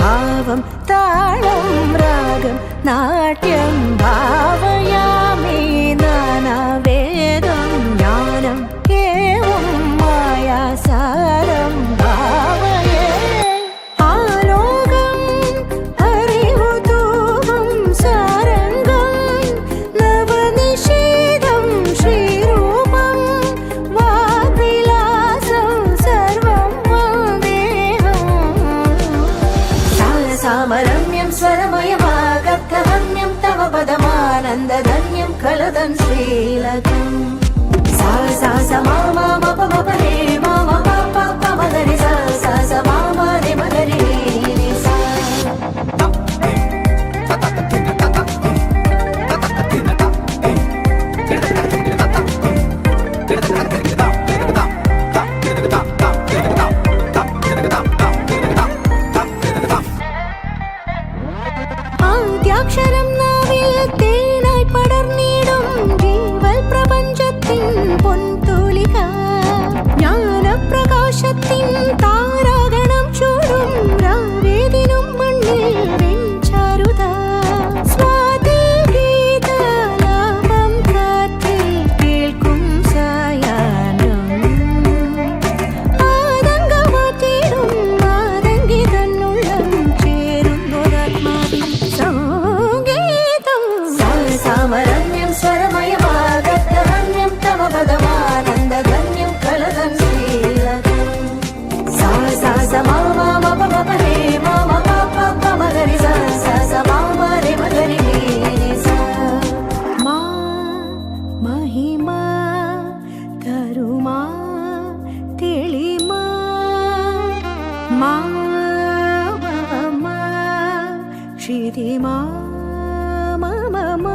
भावं ताळं रागं नाट्यं भावयामि नानावेदं ज्ञानं एवं मायासारं भावये आलोकं हरिवधूवं सारङ्गं नवनिषेधं श्रीरूपं वाग्विलासं सर्वं वन्देऽहम् सारसामरम्यं स्वरमयमागद्धवन्यं तव पदमानन्दधन्यं कलदं श्रीलकम् सा सा स मा मा म प म प रे मा म प प प म ग रे सा सा स मा म रे म ग रे रे सा ആദ്യാക്ഷരം നാവിൽ തേനായി പടർന്നിടും ജീവൽ പ്രപഞ്ചത്തിൻ പൊൻതൂലിക ജ്ഞാനപ്രകാശത്തിൻ താരാഗണം ചൂടും രാവേദിനും മണ്ണിൽ വെഞ്ചാരുത സ്വാതി ഗീതലാപം കാറ്റിൽ കേൾക്കും സായാഹ്നം ആതങ്കമാറ്റിടും ആതങ്കി തന്നുള്ളം ചേരുന്നൊരാത്മാവിൻ സംഗീതം സാരസാമരമ്യം സ്വരമയമാഗദ്ധവന്യം തവ പദമാനന്ദധന്യം കലദം ശ്രീലകം सा सा स मा मा म प म प रे मा म प प प म ग रे सा सा स मा म रे म ग रे रे सा मा महिमा करुमा तेलिमा मा मा क्षितिमा म म म